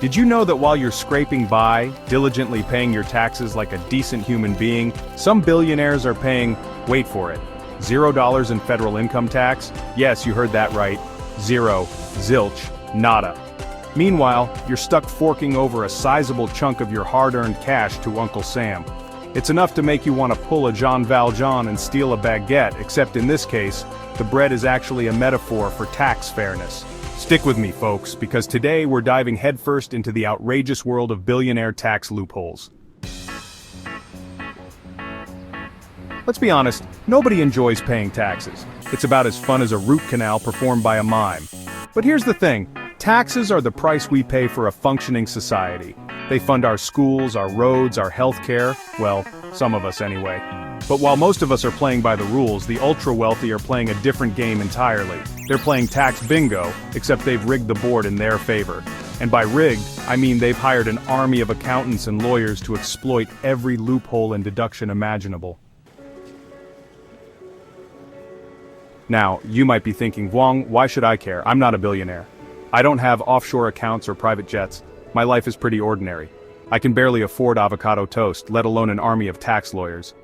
Did you know that while you're scraping by, diligently paying your taxes like a decent human being, some billionaires are paying, wait for it, $0 in federal income tax? Yes, you heard that right. Zero. Zilch. Nada. Meanwhile, you're stuck forking over a sizable chunk of your hard-earned cash to Uncle Sam. It's enough to make you want to pull a Jean Valjean and steal a baguette, except in this case, the bread is actually a metaphor for tax fairness. Stick with me, folks, because today we're diving headfirst into the outrageous world of billionaire tax loopholes. Let's be honest, nobody enjoys paying taxes. It's about as fun as a root canal performed by a mime. But here's the thing, taxes are the price we pay for a functioning society. They fund our schools, our roads, our healthcare, well, some of us anyway. But while most of us are playing by the rules, the ultra-wealthy are playing a different game entirely. They're playing tax bingo, except they've rigged the board in their favor. And by rigged, I mean they've hired an army of accountants and lawyers to exploit every loophole and deduction imaginable. Now, you might be thinking, Wong, why should I care? I'm not a billionaire. I don't have offshore accounts or private jets. My life is pretty ordinary. I can barely afford avocado toast, let alone an army of tax lawyers.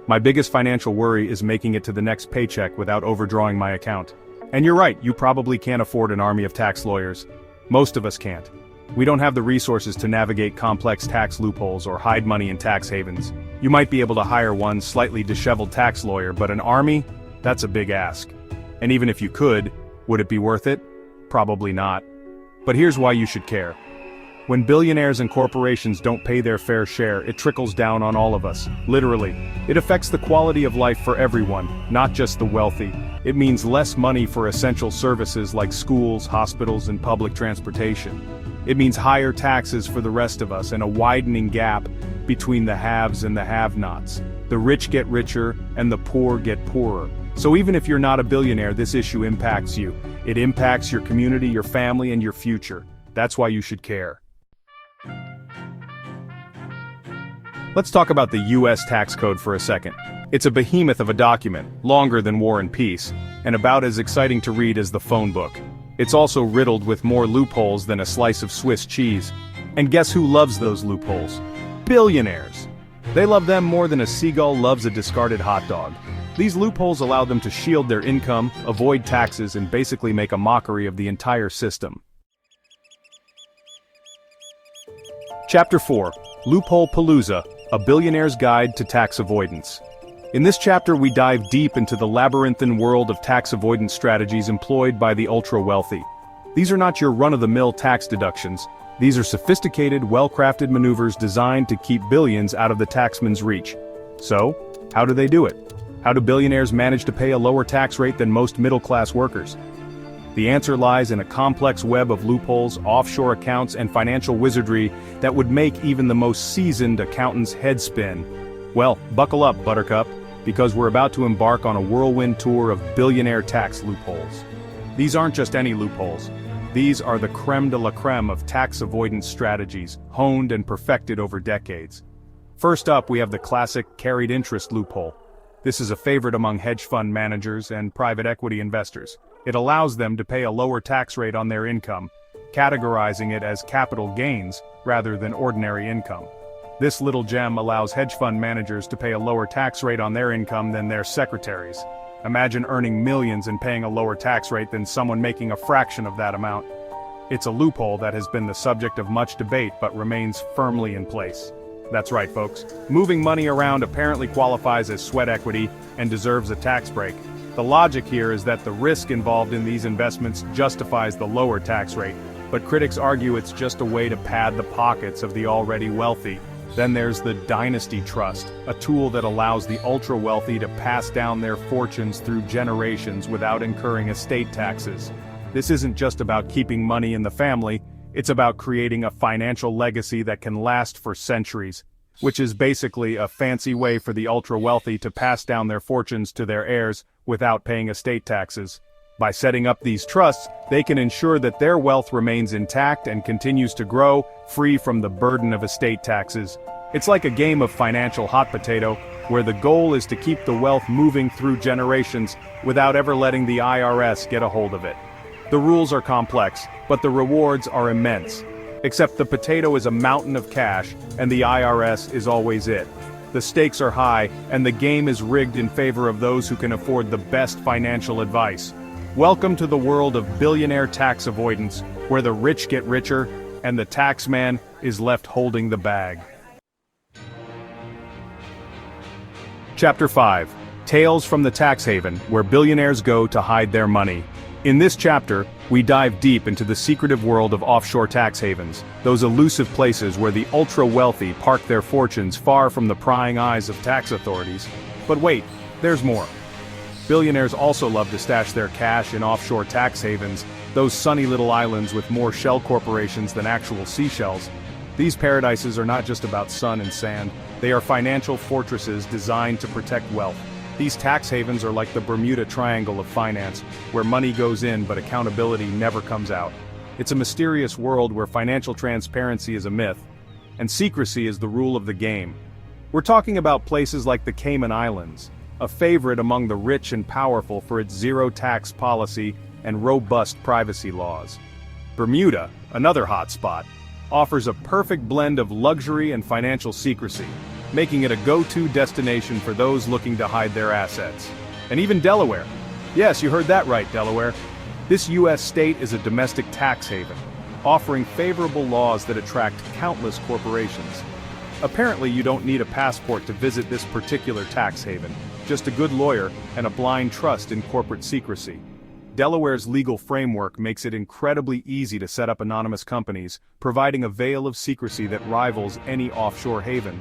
My biggest financial worry is making it to the next paycheck without overdrawing my account. And you're right, you probably can't afford an army of tax lawyers. Most of us can't. We don't have the resources to navigate complex tax loopholes or hide money in tax havens. You might be able to hire one slightly disheveled tax lawyer, but an army? That's a big ask. And even if you could, would it be worth it? Probably not. But here's why you should care. When billionaires and corporations don't pay their fair share, it trickles down on all of us, literally. It affects the quality of life for everyone, not just the wealthy. It means less money for essential services like schools, hospitals, and public transportation. It means higher taxes for the rest of us and a widening gap between the haves and the have-nots. The rich get richer and the poor get poorer. So even if you're not a billionaire, this issue impacts you. It impacts your community, your family, and your future. That's why you should care. Let's talk about the US tax code for a second. It's a behemoth of a document, longer than War and Peace, and about as exciting to read as the phone book. It's also riddled with more loopholes than a slice of Swiss cheese. And guess who loves those loopholes? Billionaires. They love them more than a seagull loves a discarded hot dog. These loopholes allow them to shield their income, avoid taxes, and basically make a mockery of the entire system. Chapter 4, Loophole Palooza, A Billionaire's Guide to Tax Avoidance. In this chapter we dive deep into the labyrinthine world of tax avoidance strategies employed by the ultra-wealthy. These are not your run-of-the-mill tax deductions. These are sophisticated, well-crafted maneuvers designed to keep billions out of the taxman's reach. So, how do they do it? How do billionaires manage to pay a lower tax rate than most middle-class workers? The answer lies in a complex web of loopholes, offshore accounts, and financial wizardry that would make even the most seasoned accountant's head spin. Well, buckle up, Buttercup, because we're about to embark on a whirlwind tour of billionaire tax loopholes. These aren't just any loopholes. These are the creme de la creme of tax avoidance strategies, honed and perfected over decades. First up, we have the classic carried interest loophole. This is a favorite among hedge fund managers and private equity investors. It allows them to pay a lower tax rate on their income, categorizing it as capital gains rather than ordinary income. This little gem allows hedge fund managers to pay a lower tax rate on their income than their secretaries. Imagine earning millions and paying a lower tax rate than someone making a fraction of that amount. It's a loophole that has been the subject of much debate but remains firmly in place. That's right, folks. Moving money around apparently qualifies as sweat equity and deserves a tax break. The logic here is that the risk involved in these investments justifies the lower tax rate, but critics argue it's just a way to pad the pockets of the already wealthy. Then there's the dynasty trust, a tool that allows the ultra-wealthy to pass down their fortunes through generations without incurring estate taxes. This isn't just about keeping money in the family, it's about creating a financial legacy that can last for centuries, which is basically a fancy way for the ultra-wealthy to pass down their fortunes to their heirs without paying estate taxes. By setting up these trusts, they can ensure that their wealth remains intact and continues to grow, free from the burden of estate taxes. It's like a game of financial hot potato, where the goal is to keep the wealth moving through generations without ever letting the IRS get a hold of it. The rules are complex, but the rewards are immense. Except the potato is a mountain of cash, and the IRS is always it. The stakes are high, and the game is rigged in favor of those who can afford the best financial advice. Welcome to the world of billionaire tax avoidance, where the rich get richer, and the tax man is left holding the bag. Chapter 5. Tales from the Tax Haven, where billionaires go to hide their money. In this chapter, we dive deep into the secretive world of offshore tax havens, those elusive places where the ultra-wealthy park their fortunes far from the prying eyes of tax authorities. But wait, there's more. Billionaires also love to stash their cash in offshore tax havens, those sunny little islands with more shell corporations than actual seashells. These paradises are not just about sun and sand, they are financial fortresses designed to protect wealth. These tax havens are like the Bermuda Triangle of finance, where money goes in but accountability never comes out. It's a mysterious world where financial transparency is a myth, and secrecy is the rule of the game. We're talking about places like the Cayman Islands, a favorite among the rich and powerful for its zero-tax policy and robust privacy laws. Bermuda, another hotspot, offers a perfect blend of luxury and financial secrecy, making it a go-to destination for those looking to hide their assets. And even Delaware. Yes, you heard that right, Delaware. This U.S. state is a domestic tax haven, offering favorable laws that attract countless corporations. Apparently you don't need a passport to visit this particular tax haven, just a good lawyer and a blind trust in corporate secrecy. Delaware's legal framework makes it incredibly easy to set up anonymous companies, providing a veil of secrecy that rivals any offshore haven.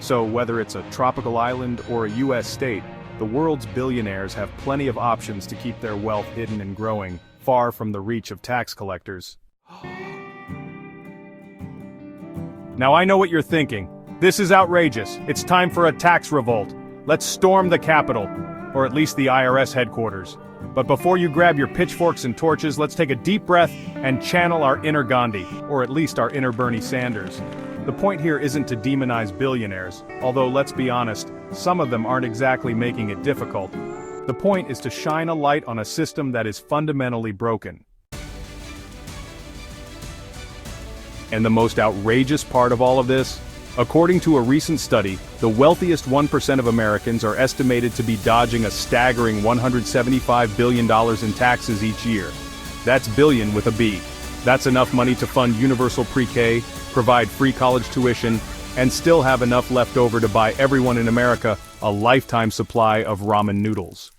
So whether it's a tropical island or a U.S. state, the world's billionaires have plenty of options to keep their wealth hidden and growing, far from the reach of tax collectors. Now I know what you're thinking. This is outrageous. It's time for a tax revolt. Let's storm the Capitol, or at least the IRS headquarters. But before you grab your pitchforks and torches, let's take a deep breath and channel our inner Gandhi, or at least our inner Bernie Sanders. The point here isn't to demonize billionaires, although let's be honest, some of them aren't exactly making it difficult. The point is to shine a light on a system that is fundamentally broken. And the most outrageous part of all of this? According to a recent study, the wealthiest 1% of Americans are estimated to be dodging a staggering $175 billion in taxes each year. That's billion with a B. That's enough money to fund universal pre-K, provide free college tuition, and still have enough left over to buy everyone in America a lifetime supply of ramen noodles.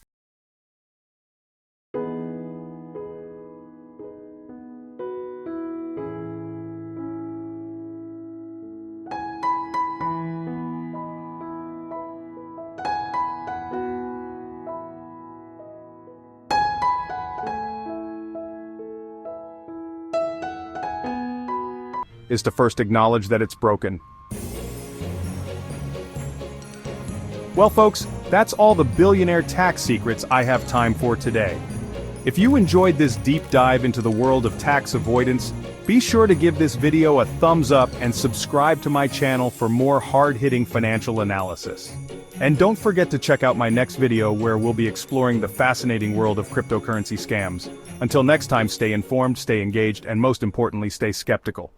Is to first acknowledge that it's broken. Well folks, that's all the billionaire tax secrets I have time for today. If you enjoyed this deep dive into the world of tax avoidance, be sure to give this video a thumbs up and subscribe to my channel for more hard-hitting financial analysis. And don't forget to check out my next video where we'll be exploring the fascinating world of cryptocurrency scams. Until next time, stay informed, stay engaged, and most importantly, stay skeptical.